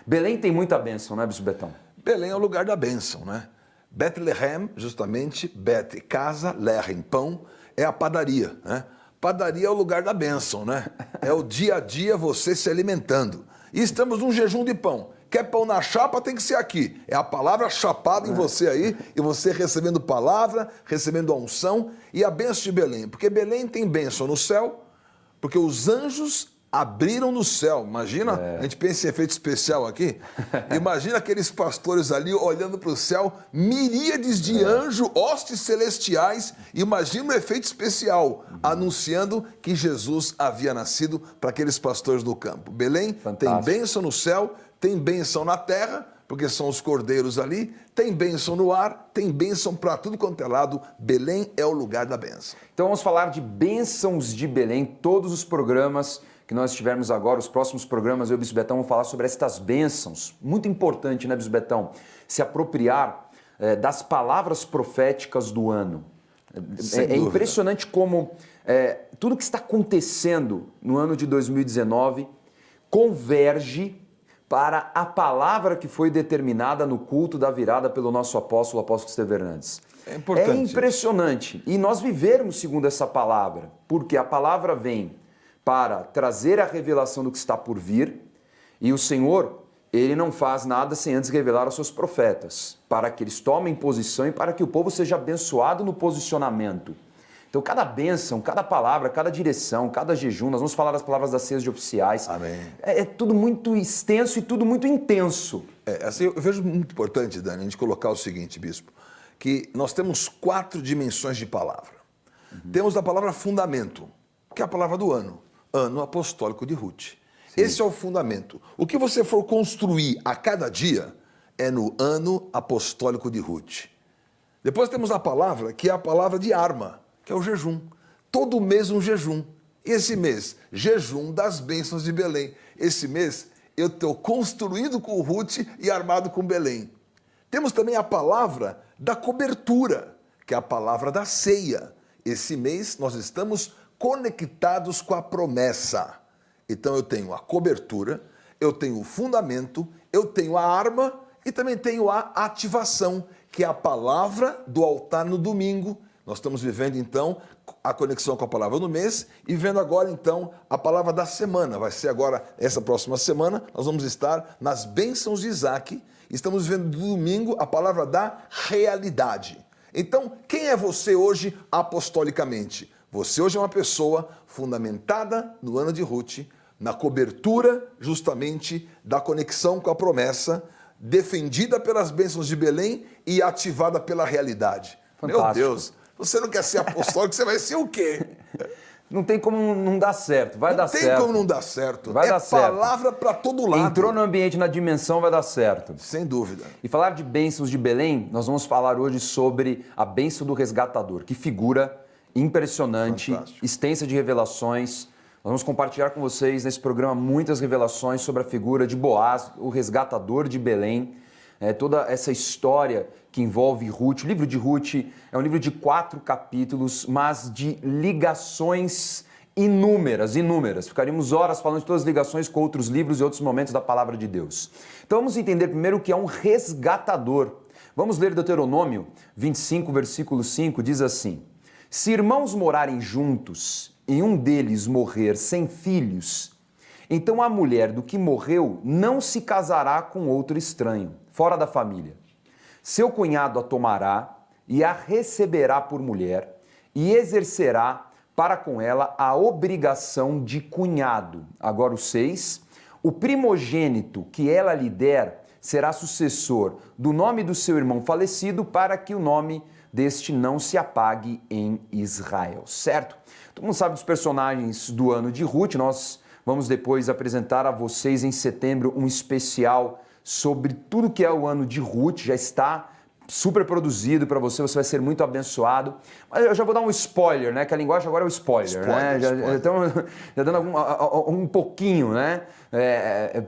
Belém tem muita bênção, não é, Bispo Betão? Belém é o lugar da bênção, né? Bethlehem, justamente, Bet, casa, Lehem, pão, é a padaria, né? Padaria é o lugar da bênção, né? É o dia a dia você se alimentando. E estamos num jejum de pão. Quer pão na chapa, tem que ser aqui. É a palavra chapada em você aí, e você recebendo palavra, recebendo a unção e a bênção de Belém. Porque Belém tem bênção no céu, porque os anjos abriram no céu. Imagina, a gente pensa em efeito especial aqui. Imagina aqueles pastores ali olhando para o céu, miríades de anjos, hostes celestiais. Imagina um efeito especial, anunciando que Jesus havia nascido para aqueles pastores do campo. Belém tem bênção no céu, tem bênção na terra, porque são os cordeiros ali, tem bênção no ar, tem bênção para tudo quanto é lado. Belém é o lugar da bênção. Então vamos falar de bênçãos de Belém, todos os programas que nós tivermos agora, os próximos programas, eu e o Bispo Betão vamos falar sobre estas bênçãos. Muito importante, né, Bispo Betão? Se apropriar das palavras proféticas do ano. É impressionante como tudo que está acontecendo no ano de 2019 converge para a palavra que foi determinada no culto da virada pelo nosso apóstolo, o apóstolo Estevão Hernandes. É importante. É impressionante. E nós vivermos segundo essa palavra, porque a palavra vem para trazer a revelação do que está por vir, e o Senhor, Ele não faz nada sem antes revelar aos seus profetas, para que eles tomem posição e para que o povo seja abençoado no posicionamento. Então, cada bênção, cada palavra, cada direção, cada jejum, nós vamos falar das palavras das ceias de oficiais. Amém. É tudo muito extenso e tudo muito intenso. Assim, eu vejo muito importante, Dani, a gente colocar o seguinte, bispo, que nós temos 4 dimensões de palavra. Temos a palavra fundamento, que é a palavra do ano apostólico de Ruth. Sim. Esse é o fundamento. O que você for construir a cada dia é no ano apostólico de Ruth. Depois temos a palavra, que é a palavra de arma, que é o jejum. Todo mês um jejum. Esse mês, jejum das bênçãos de Belém. Esse mês, eu estou construído com Ruth e armado com Belém. Temos também a palavra da cobertura, que é a palavra da ceia. Esse mês, nós estamos conectados com a promessa. Então eu tenho a cobertura, eu tenho o fundamento, eu tenho a arma e também tenho a ativação, que é a palavra do altar no domingo. Nós estamos vivendo então a conexão com a palavra do mês e vendo agora então a palavra da semana. Vai ser agora, essa próxima semana, nós vamos estar nas bênçãos de Isaac. Estamos vendo no domingo a palavra da realidade. Então, quem é você hoje apostolicamente? Você hoje é uma pessoa fundamentada no ano de Ruth, na cobertura justamente da conexão com a promessa, defendida pelas bênçãos de Belém e ativada pela realidade. Fantástico. Meu Deus, você não quer ser apostólico, você vai ser o quê? Não tem como não dar certo, vai dar certo. Não tem como não dar certo. Vai dar certo. É palavra para todo lado. Entrou no ambiente, na dimensão, vai dar certo. Sem dúvida. E falar de bênçãos de Belém, nós vamos falar hoje sobre a bênção do resgatador, que figura impressionante, fantástico, extensa de revelações. Nós vamos compartilhar com vocês nesse programa muitas revelações sobre a figura de Boaz, o resgatador de Belém. Toda essa história que envolve Ruth. O livro de Ruth é um livro de 4 capítulos, mas de ligações inúmeras. Ficaríamos horas falando de todas as ligações com outros livros e outros momentos da palavra de Deus. Então vamos entender primeiro o que é um resgatador. Vamos ler Deuteronômio 25, versículo 5, diz assim: se irmãos morarem juntos e um deles morrer sem filhos, então a mulher do que morreu não se casará com outro estranho, fora da família. Seu cunhado a tomará e a receberá por mulher e exercerá para com ela a obrigação de cunhado. Agora o 6, o primogênito que ela lhe der será sucessor do nome do seu irmão falecido, para que o nome deste não se apague em Israel, certo? Todo mundo sabe dos personagens do ano de Ruth. Nós vamos depois apresentar a vocês em setembro um especial sobre tudo que é o ano de Ruth. Já está super produzido para você, você vai ser muito abençoado. Mas eu já vou dar um spoiler, né? Que a linguagem agora é o spoiler, né? Já dando um pouquinho, né?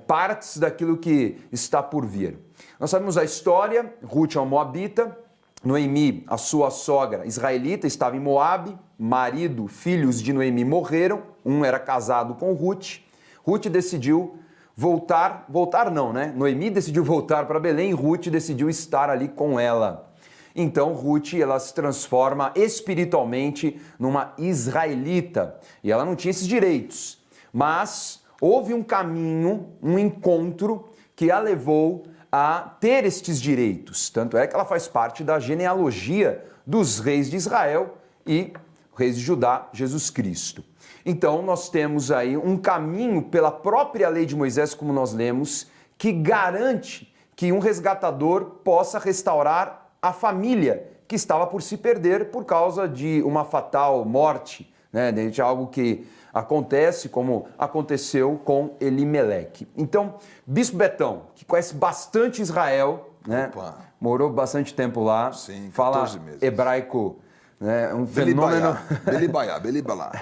Partes daquilo que está por vir. Nós sabemos a história. Ruth é uma moabita. Noemi, a sua sogra israelita, estava em Moabe. Marido, filhos de Noemi morreram. Um era casado com Ruth. Ruth decidiu voltar não, né? Noemi decidiu voltar para Belém e Ruth decidiu estar ali com ela. Então Ruth, ela se transforma espiritualmente numa israelita e ela não tinha esses direitos, mas houve um caminho, um encontro que a levou a ter estes direitos. Tanto é que ela faz parte da genealogia dos reis de Israel e reis de Judá, Jesus Cristo. Então nós temos aí um caminho pela própria lei de Moisés, como nós lemos, que garante que um resgatador possa restaurar a família que estava por se perder por causa de uma fatal morte, né? De algo que acontece como aconteceu com Elimeleque. Então, Bispo Betão, que conhece bastante Israel, né? Morou bastante tempo lá, sim, fala meses. Hebraico, né? Um fenômeno. Belibalá.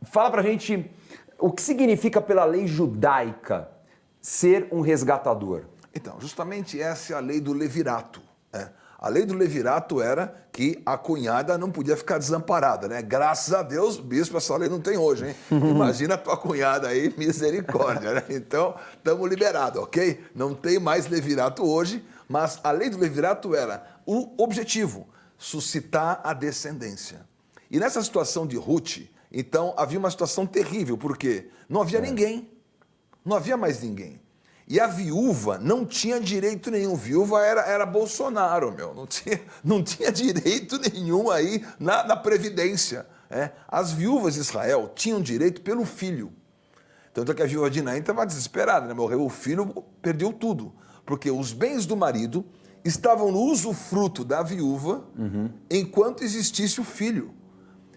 Fala pra gente o que significa pela lei judaica ser um resgatador. Então, justamente essa é a lei do levirato. A lei do levirato era que a cunhada não podia ficar desamparada, né? Graças a Deus, bispo, essa lei não tem hoje, hein? Imagina a tua cunhada aí, misericórdia, né? Então, estamos liberados, ok? Não tem mais levirato hoje, mas a lei do levirato era o objetivo, suscitar a descendência. E nessa situação de Ruth, então, havia uma situação terrível, porque não havia ninguém, não havia mais ninguém. E a viúva não tinha direito nenhum. Viúva era Bolsonaro, meu. Não tinha direito nenhum aí na Previdência. As viúvas de Israel tinham direito pelo filho. Tanto é que a viúva de Naim estava desesperada, né? Morreu o filho, perdeu tudo. Porque os bens do marido estavam no usufruto da viúva enquanto existisse o filho.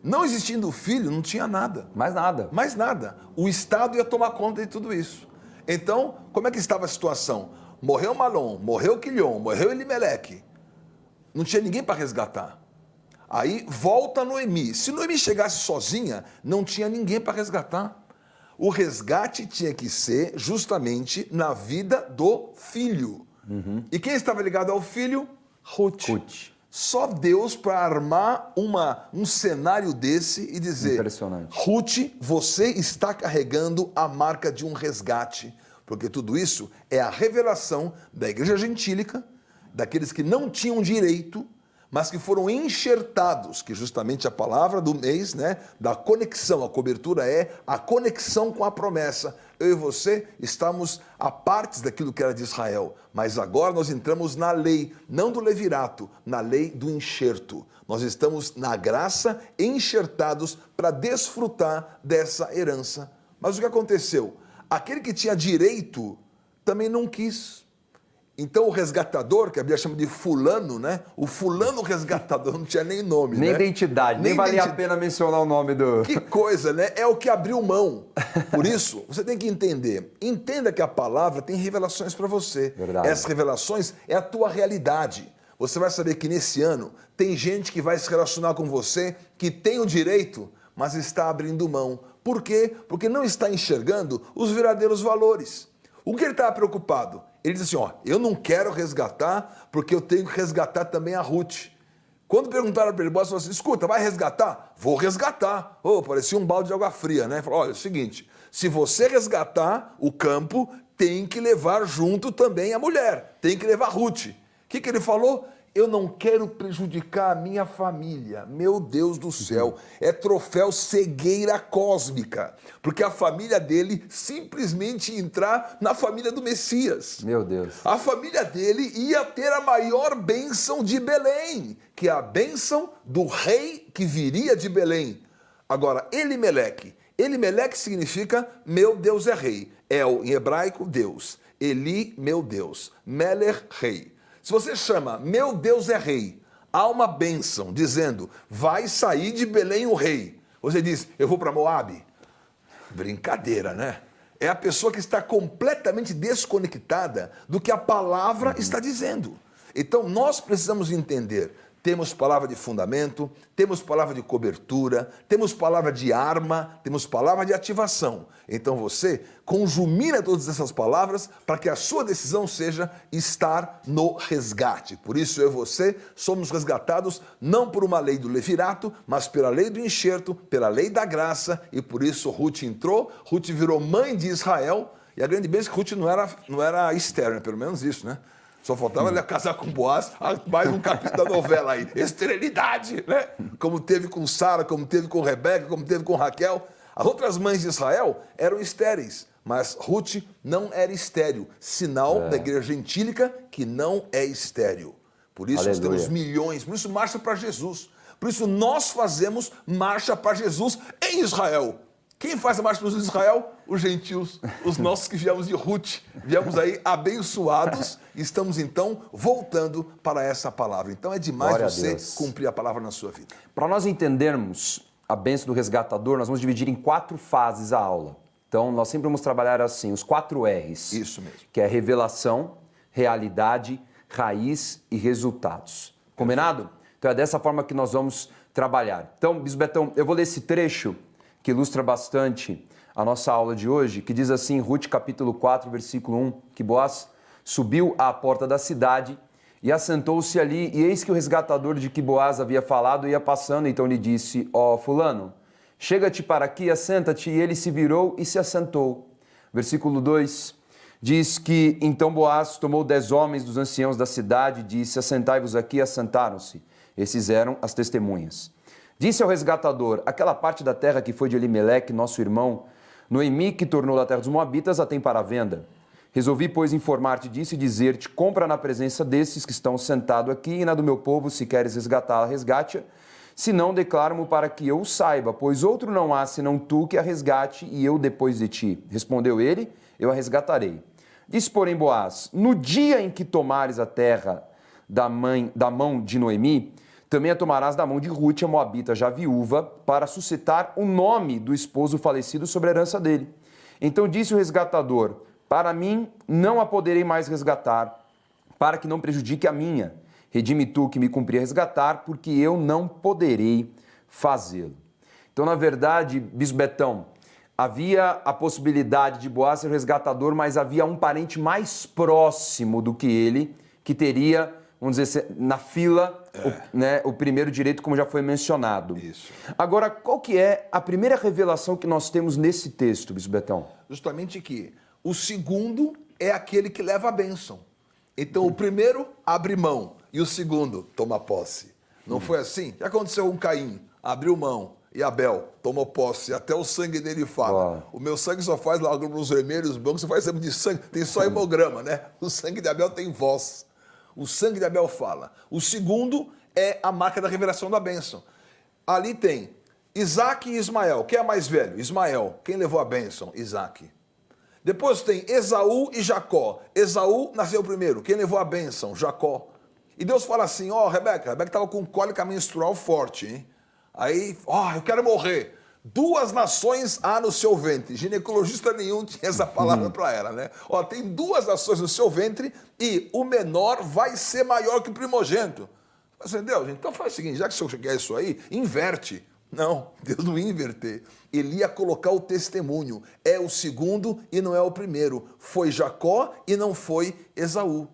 Não existindo o filho, não tinha nada. Mais nada. Mais nada. O Estado ia tomar conta de tudo isso. Então, como é que estava a situação? Morreu Malom, morreu Quilion, morreu Elimeleque. Não tinha ninguém para resgatar. Aí volta Noemi. Se Noemi chegasse sozinha, não tinha ninguém para resgatar. O resgate tinha que ser justamente na vida do filho. E quem estava ligado ao filho? Ruth. Só Deus para armar um cenário desse e dizer: impressionante. Ruth, você está carregando a marca de um resgate, porque tudo isso é a revelação da igreja gentílica, daqueles que não tinham direito, mas que foram enxertados, que justamente a palavra do mês, né, da conexão, a cobertura é a conexão com a promessa. Eu e você estamos a partes daquilo que era de Israel, mas agora nós entramos na lei, não do levirato, na lei do enxerto. Nós estamos na graça, enxertados para desfrutar dessa herança. Mas o que aconteceu? Aquele que tinha direito também não quis. Então o resgatador, que a Bíblia chama de fulano, né? O fulano resgatador não tinha nem nome, nem né? Identidade, nem valia a pena mencionar o nome do... Que coisa, né? É o que abriu mão. Por isso, você tem que entender. Entenda que a palavra tem revelações para você. Verdade. Essas revelações é a tua realidade. Você vai saber que nesse ano tem gente que vai se relacionar com você, que tem o direito, mas está abrindo mão. Por quê? Porque não está enxergando os verdadeiros valores. O que ele estava preocupado? Ele diz assim, eu não quero resgatar porque eu tenho que resgatar também a Ruth. Quando perguntaram para ele, ele falou assim, escuta, vai resgatar? Vou resgatar. Parecia um balde de água fria, né? Falou, olha, é o seguinte, se você resgatar o campo, tem que levar junto também a mulher, tem que levar a Ruth. O que ele falou? Eu não quero prejudicar a minha família. Meu Deus do céu, é troféu cegueira cósmica. Porque a família dele simplesmente ia entrar na família do Messias. Meu Deus. A família dele ia ter a maior bênção de Belém, que é a bênção do rei que viria de Belém. Agora, Elimeleque. Elimeleque significa meu Deus é rei. El, em hebraico, Deus. Eli, meu Deus. Meler, rei. Se você chama meu Deus é rei, há uma bênção dizendo vai sair de Belém o rei. Você diz, eu vou para Moabe. Brincadeira, né? É a pessoa que está completamente desconectada do que a palavra está dizendo. Então nós precisamos entender. Temos palavra de fundamento, temos palavra de cobertura, temos palavra de arma, temos palavra de ativação. Então você conjumina todas essas palavras para que a sua decisão seja estar no resgate. Por isso eu e você somos resgatados não por uma lei do levirato, mas pela lei do enxerto, pela lei da graça, e por isso Ruth entrou, Ruth virou mãe de Israel, E a grande bênção é que Ruth não era estéril, né? Pelo menos isso, né? Só faltava ele casar com Boaz, mais um capítulo da novela aí. Esterilidade, né? Como teve com Sara, como teve com Rebeca, como teve com Raquel. As outras mães de Israel eram estéreis, mas Ruth não era estéril. Sinal da igreja gentílica que não é estéril. Por isso nós temos milhões, por isso marcha para Jesus. Por isso nós fazemos marcha para Jesus em Israel. Quem faz a marcha para Jesus em Israel? Os gentios, os nossos que viemos de Ruth. Viemos aí abençoados e estamos então voltando para essa palavra. Então é demais você cumprir a palavra na sua vida. Para nós entendermos a bênção do resgatador, nós vamos dividir em 4 fases a aula. Então nós sempre vamos trabalhar assim, os 4 R's. Isso mesmo. Que é revelação, realidade, raiz e resultados. Combinado? Então é dessa forma que nós vamos trabalhar. Então, Bispo Betão, eu vou ler esse trecho que ilustra bastante a nossa aula de hoje, que diz assim, Ruth capítulo 4, versículo 1, que Boaz subiu à porta da cidade e assentou-se ali, e eis que o resgatador de que Boaz havia falado ia passando, então lhe disse, ó fulano, chega-te para aqui, assenta-te, e ele se virou e se assentou. Versículo 2 diz que então Boaz tomou 10 homens dos anciãos da cidade e disse, assentai-vos aqui, e assentaram-se. Esses eram as testemunhas. Disse ao resgatador, aquela parte da terra que foi de Elimeleque, nosso irmão, Noemi, que tornou da terra dos Moabitas, a tem para venda. Resolvi, pois, informar-te disso e dizer-te, compra na presença desses que estão sentados aqui, e na do meu povo, se queres resgatá-la, resgate-a. Se não, declaro-mo para que eu o saiba, pois outro não há, senão tu que a resgate, e eu depois de ti. Respondeu ele, eu a resgatarei. Disse, porém, Boaz, no dia em que tomares a terra da mão de Noemi, também a tomarás da mão de Ruth, a moabita, já viúva, para suscitar o nome do esposo falecido sobre a herança dele. Então disse o resgatador, para mim não a poderei mais resgatar, para que não prejudique a minha. Redime tu que me cumpria resgatar, porque eu não poderei fazê-lo. Então, na verdade, Bispo Betão, havia a possibilidade de Boaz ser o resgatador, mas havia um parente mais próximo do que ele, que teria, vamos dizer, na fila, o primeiro direito, como já foi mencionado. Isso. Agora, qual que é a primeira revelação que nós temos nesse texto, Bispo Betão? Justamente que o segundo é aquele que leva a bênção. Então, o primeiro abre mão e o segundo toma posse. Não foi assim? Já aconteceu com Caim, abriu mão, e Abel tomou posse, até o sangue dele fala. O meu sangue só faz lá glóbulos vermelhos, brancos, só faz exame de sangue, tem só hemograma, né? O sangue de Abel tem voz. O sangue de Abel fala. O segundo é a marca da revelação da bênção. Ali tem Isaac e Ismael. Quem é mais velho? Ismael. Quem levou a bênção? Isaac. Depois tem Esaú e Jacó. Esaú nasceu primeiro. Quem levou a bênção? Jacó. E Deus fala assim, Rebeca estava com cólica menstrual forte, hein? Aí, eu quero morrer. 2 nações há no seu ventre. Ginecologista nenhum tinha essa palavra para ela, né? Tem 2 nações no seu ventre e o menor vai ser maior que o primogênito. Assim, Deus, então faz o seguinte, já que o senhor quer isso aí, inverte. Não, Deus não ia inverter. Ele ia colocar o testemunho. É o segundo e não é o primeiro. Foi Jacó e não foi Esaú.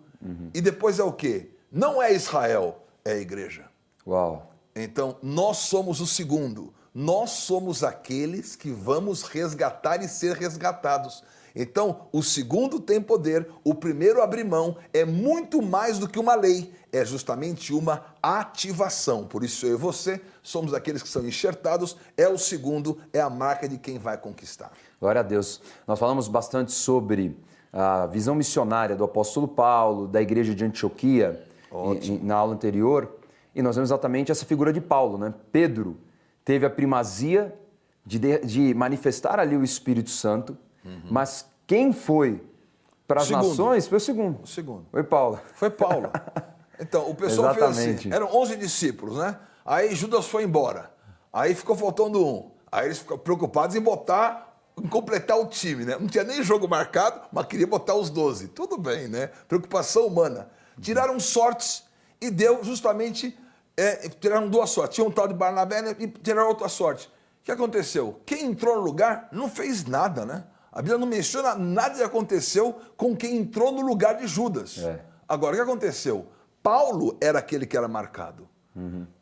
E depois é o quê? Não é Israel, é a igreja. Uau. Então, nós somos o segundo. Nós somos aqueles que vamos resgatar e ser resgatados. Então, o segundo tem poder, o primeiro abrir mão é muito mais do que uma lei, é justamente uma ativação. Por isso eu e você somos aqueles que são enxertados, é o segundo, é a marca de quem vai conquistar. Glória a Deus. Nós falamos bastante sobre a visão missionária do apóstolo Paulo, da igreja de Antioquia, na aula anterior, e nós vemos exatamente essa figura de Paulo, né? Pedro teve a primazia de manifestar ali o Espírito Santo, mas quem foi para as nações foi o segundo. O segundo. Foi Paulo. Foi Paulo. Então, o pessoal fez assim, eram 11 discípulos, né? Aí Judas foi embora, aí ficou faltando um, aí eles ficaram preocupados em completar o time, né? Não tinha nem jogo marcado, mas queria botar os 12. Tudo bem, né? Preocupação humana. Tiraram sortes e deu justamente... tiraram 2 sortes. Tinha um tal de Barnabé e tiraram outra sorte. O que aconteceu? Quem entrou no lugar não fez nada, né? A Bíblia não menciona nada que aconteceu com quem entrou no lugar de Judas. Agora, o que aconteceu? Paulo era aquele que era marcado.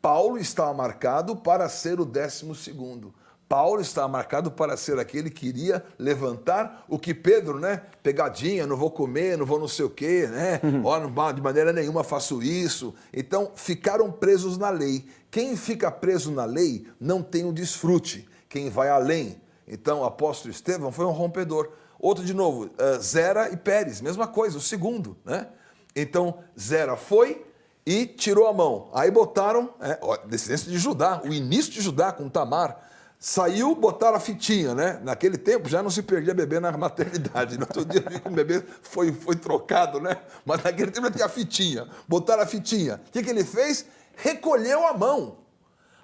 Paulo estava marcado para ser o 12º. Paulo estava marcado para ser aquele que iria levantar o que Pedro, né? Pegadinha, não vou comer, não vou não sei o quê, né? Ó, de maneira nenhuma faço isso. Então, ficaram presos na lei. Quem fica preso na lei não tem o desfrute. Quem vai além. Então, o apóstolo Estevão foi um rompedor. Outro de novo, Zera e Pérez, mesma coisa, o segundo, né? Então, Zera foi e tirou a mão. Aí botaram, descendência de Judá, o início de Judá com Tamar. Saiu, botaram a fitinha, né? Naquele tempo já não se perdia bebê na maternidade. No outro dia eu vi que o bebê foi trocado, né? Mas naquele tempo já tinha a fitinha. Botaram a fitinha. O que ele fez? Recolheu a mão.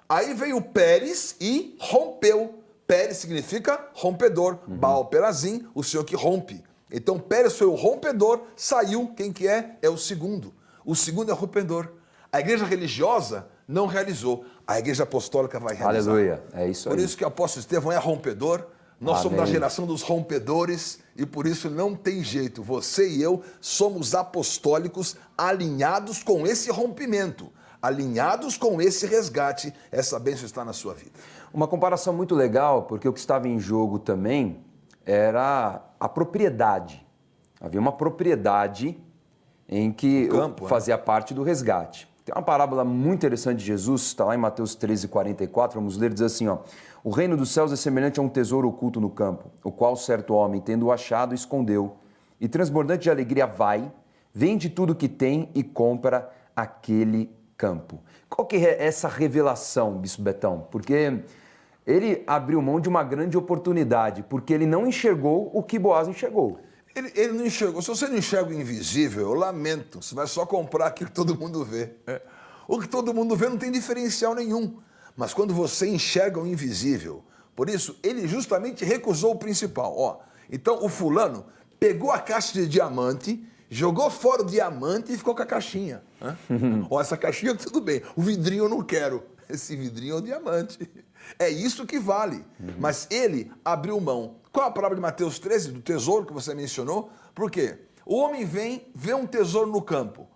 Aí veio Pérez e rompeu. Pérez significa rompedor. Baal Perazim, o senhor que rompe. Então Pérez foi o rompedor, saiu. Quem que é? É o segundo. O segundo é o rompedor. A igreja religiosa não realizou. A igreja apostólica vai realizar. Aleluia, é isso aí. Por isso que o apóstolo Estevão é rompedor. Nós somos da geração dos rompedores e por isso não tem jeito. Você e eu somos apostólicos alinhados com esse rompimento, alinhados com esse resgate. Essa bênção está na sua vida. Uma comparação muito legal, porque o que estava em jogo também era a propriedade. Havia uma propriedade em que campo, fazia parte do resgate. Tem uma parábola muito interessante de Jesus, está lá em Mateus 13:44, vamos ler, diz assim, ó: o reino dos céus é semelhante a um tesouro oculto no campo, o qual certo homem, tendo-o achado, escondeu, e transbordante de alegria vai, vende tudo o que tem e compra aquele campo. Qual que é essa revelação, Bispo Betão? Porque ele abriu mão de uma grande oportunidade, porque ele não enxergou o que Boaz enxergou. Ele não enxergou. Se você não enxerga o invisível, eu lamento. Você vai só comprar aquilo que todo mundo vê. O que todo mundo vê não tem diferencial nenhum. Mas quando você enxerga o invisível, por isso, ele justamente recusou o principal. Ó, então, o fulano pegou a caixa de diamante, jogou fora o diamante e ficou com a caixinha. Ó, essa caixinha tudo bem. O vidrinho eu não quero. Esse vidrinho é o diamante. É isso que vale. Mas ele abriu mão. Qual a palavra de Mateus 13, do tesouro que você mencionou? Por quê? O homem vem, vê um tesouro no campo.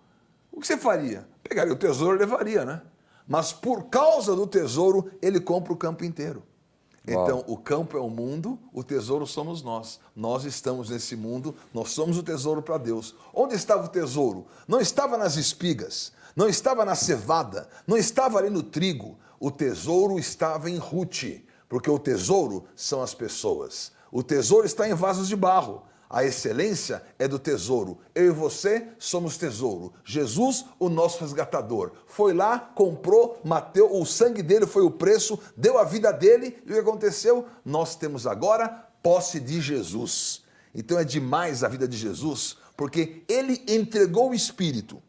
O que você faria? Pegaria o tesouro e levaria, né? Mas por causa do tesouro, ele compra o campo inteiro. Então, o campo é o mundo, o tesouro somos nós. Nós estamos nesse mundo, nós somos o tesouro para Deus. Onde estava o tesouro? Não estava nas espigas, não estava na cevada, não estava ali no trigo. O tesouro estava em Ruth, porque o tesouro são as pessoas. O tesouro está em vasos de barro. A excelência é do tesouro. Eu e você somos tesouro. Jesus, o nosso resgatador, foi lá, comprou, mateu, o sangue dele foi o preço, deu a vida dele. E o que aconteceu? Nós temos agora posse de Jesus. Então é demais a vida de Jesus, porque ele entregou o Espírito.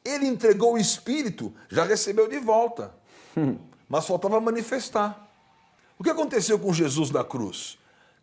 Ele entregou o Espírito, já recebeu de volta. Mas faltava manifestar. O que aconteceu com Jesus na cruz?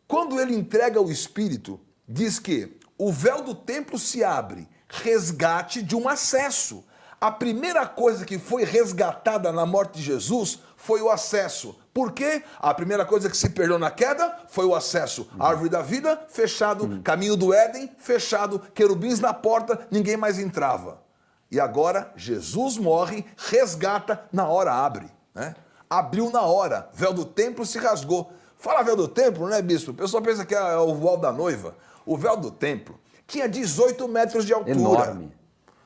Quando ele entrega o Espírito, diz que o véu do templo se abre, resgate de um acesso. A primeira coisa que foi resgatada na morte de Jesus foi o acesso. Por quê? A primeira coisa que se perdeu na queda foi o acesso. A árvore da vida, fechado. Caminho do Éden, fechado. Querubins na porta, ninguém mais entrava. E agora, Jesus morre, resgata, na hora abre. Né? Abriu na hora, véu do templo se rasgou. Fala véu do templo, né, bispo? O pessoal pensa que é o véu da noiva. O véu do templo tinha 18 metros de altura. Enorme.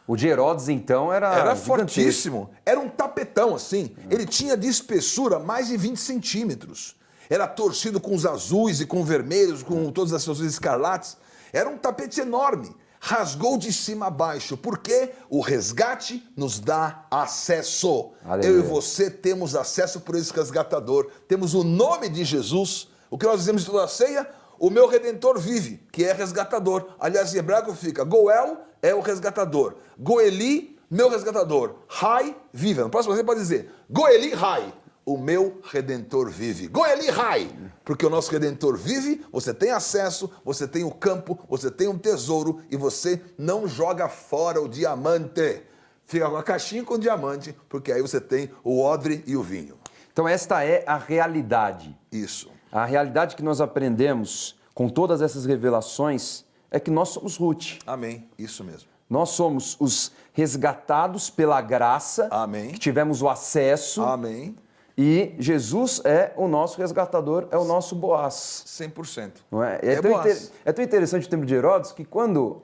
O de Herodes, então, era fortíssimo. Era um tapetão, assim. Ele tinha de espessura mais de 20 centímetros. Era torcido com os azuis e com vermelhos, com todas as suas escarlates. Era um tapete enorme. Rasgou de cima a baixo, porque o resgate nos dá acesso. Aleluia. Eu e você temos acesso por esse resgatador. Temos o nome de Jesus. O que nós dizemos em toda a ceia? O meu Redentor vive, que é resgatador. Aliás, em hebraico fica, Goel é o resgatador. Goeli, meu resgatador. Rai, vive. No próximo você pode dizer, Goeli, Rai. O meu Redentor vive. Goeli Rai. Porque o nosso Redentor vive, você tem acesso, você tem o campo, você tem um tesouro e você não joga fora o diamante. Fica com a caixinha com o diamante, porque aí você tem o odre e o vinho. Então esta é a realidade. Isso. A realidade que nós aprendemos com todas essas revelações é que nós somos Ruth. Amém. Isso mesmo. Nós somos os resgatados pela graça. Amém. Que tivemos o acesso. Amém. E Jesus é o nosso resgatador, é o nosso Boaz. 100%. Não é? Boaz. É tão interessante o tempo de Herodes que quando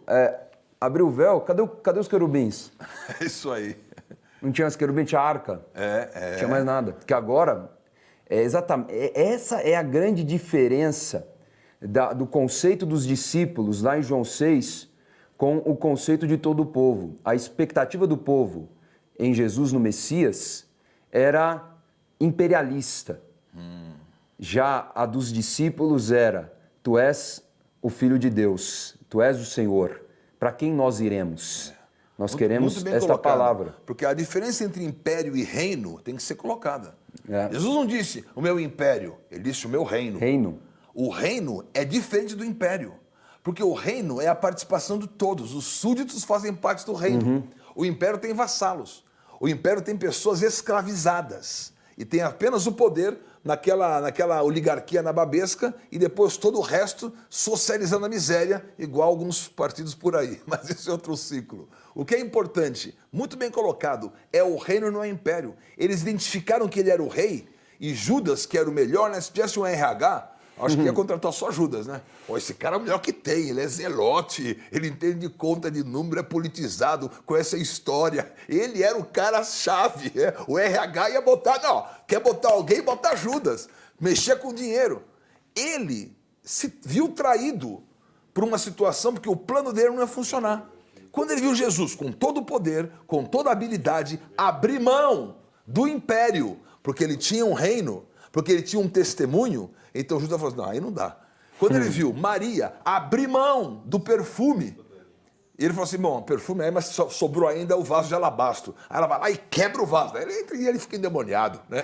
abriu o véu, cadê os querubins? É isso aí. Não tinha os querubins, tinha a arca. Não tinha mais nada. Porque agora, essa é a grande diferença do conceito dos discípulos lá em João 6 com o conceito de todo o povo. A expectativa do povo em Jesus, no Messias, era imperialista. Já a dos discípulos era: tu és o Filho de Deus, tu és o Senhor, para quem nós iremos? Nós queremos bem esta colocado, palavra. Porque a diferença entre império e reino tem que ser colocada. É. Jesus não disse o meu império, ele disse o meu reino. Reino. O reino é diferente do império, porque o reino é a participação de todos, os súditos fazem parte do reino. O império tem vassalos, o império tem pessoas escravizadas e tem apenas o poder naquela oligarquia nababesca e depois todo o resto socializando a miséria, igual alguns partidos por aí. Mas esse é outro ciclo. O que é importante, muito bem colocado, é o reino, não é o império. Eles identificaram que ele era o rei e Judas, que era o melhor, né? Se tivesse um RH, acho que ia contratar só Judas, né? Pô, esse cara é o melhor que tem, ele é zelote, ele entende de conta de número, é politizado, conhece a história. Ele era o cara-chave, né? O RH ia botar, não, quer botar alguém, bota Judas. Mexia com dinheiro. Ele se viu traído por uma situação porque o plano dele não ia funcionar. Quando ele viu Jesus com todo o poder, com toda a habilidade, abrir mão do império, porque ele tinha um reino, porque ele tinha um testemunho, então Judas falou assim, não, aí não dá. Quando ele viu Maria abrir mão do perfume, ele falou assim, bom, perfume aí, mas sobrou ainda o vaso de alabastro. Aí ela vai lá e quebra o vaso. Aí ele entra e ele fica endemoniado, né?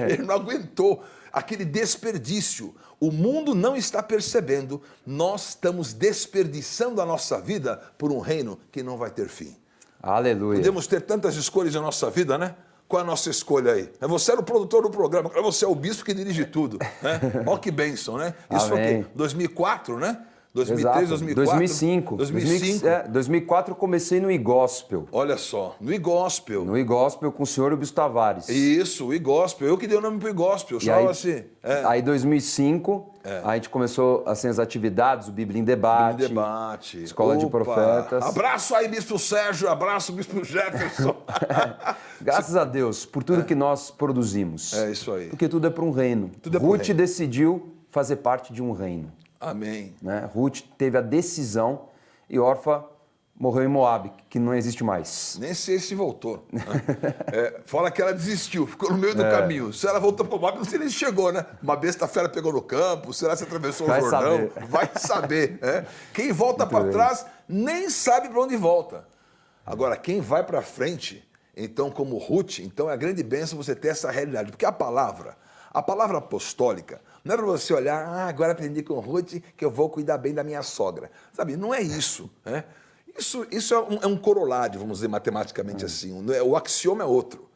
Ele não aguentou aquele desperdício. O mundo não está percebendo, nós estamos desperdiçando a nossa vida por um reino que não vai ter fim. Aleluia. Podemos ter tantas escolhas na nossa vida, né? Qual é a nossa escolha aí? Você era o produtor do programa, agora você é o bispo que dirige tudo. Né? Olha que bênção, né? Isso foi o quê? 2004, né? 2003, 2004? 2005. 2005. 2004 eu comecei no iGospel. Olha só, no iGospel. No iGospel com o senhor Bispo Tavares. Isso, o iGospel. Eu que dei o nome pro iGospel, chamava assim. Aí 2005, a gente começou assim, as atividades, o Bíblia em Debate. Bíblia em Debate. Escola de Profetas. Abraço aí, Bispo Sérgio, abraço, Bispo Jefferson. Graças a Deus por tudo que nós produzimos. É isso aí. Porque tudo é para um reino. Ruth decidiu fazer parte de um reino. Amém. Né? Ruth teve a decisão e Orfa morreu em Moabe, que não existe mais. Nem sei se voltou. Né? Fala que ela desistiu, ficou no meio do caminho. Se ela voltou para Moabe, não sei nem se chegou, né? Uma besta fera pegou no campo, será que se atravessou o Jordão? Saber. Vai saber. Quem volta para trás nem sabe para onde volta. Agora, quem vai para frente, então, como Ruth, então é a grande bênção você ter essa realidade. Porque a palavra apostólica, não é para você olhar, agora aprendi com Ruth que eu vou cuidar bem da minha sogra. Sabe, não é isso. Né? Isso é um corolário, vamos dizer matematicamente assim. O axioma é outro.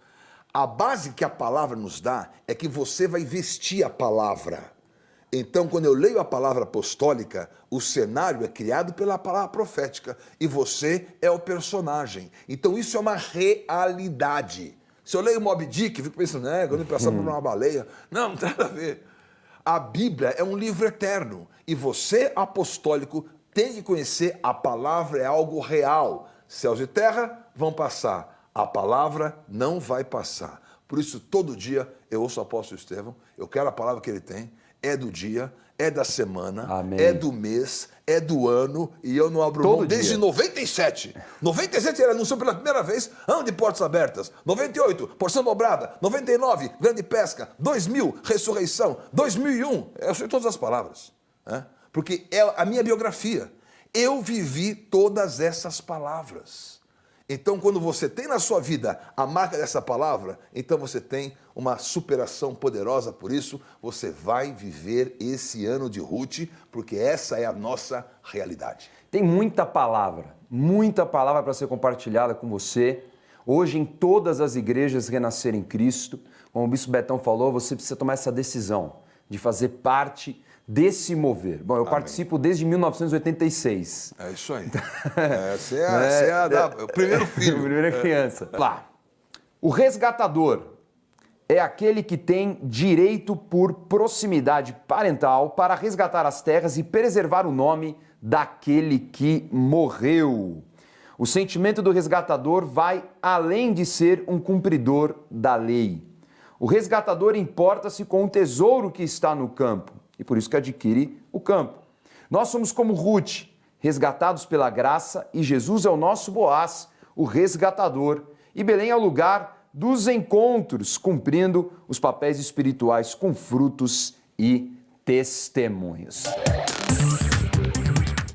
A base que a palavra nos dá é que você vai vestir a palavra. Então, quando eu leio a palavra apostólica, o cenário é criado pela palavra profética e você é o personagem. Então, isso é uma realidade. Se eu leio Moby Dick, eu fico pensando, quando passar por uma baleia. Não tem nada a ver. A Bíblia é um livro eterno e você, apostólico, tem que conhecer a palavra é algo real. Céus e terra vão passar, a palavra não vai passar. Por isso, todo dia eu ouço o apóstolo Estevão, eu quero a palavra que ele tem, é do dia, é da semana, Amém. É do mês, é do ano, e eu não abro mão desde 97. 97 ele anunciou pela primeira vez, ano de portas abertas. 98, porção dobrada. 99, grande pesca. 2000, ressurreição. 2001, eu sei todas as palavras. Né? Porque é a minha biografia. Eu vivi todas essas palavras. Então, quando você tem na sua vida a marca dessa palavra, então você tem uma superação poderosa. Por isso, você vai viver esse ano de Ruth, porque essa é a nossa realidade. Tem muita palavra para ser compartilhada com você. Hoje, em todas as igrejas Renascer em Cristo, como o Bispo Betão falou, você precisa tomar essa decisão de fazer parte desse mover. Bom, eu participo desde 1986. É isso aí. Você é o primeiro filho. Primeira criança. Lá. O resgatador é aquele que tem direito por proximidade parental para resgatar as terras e preservar o nome daquele que morreu. O sentimento do resgatador vai além de ser um cumpridor da lei. O resgatador importa-se com o tesouro que está no campo e por isso que adquire o campo. Nós somos como Ruth, resgatados pela graça, e Jesus é o nosso Boaz, o resgatador. E Belém é o lugar dos encontros, cumprindo os papéis espirituais com frutos e testemunhos.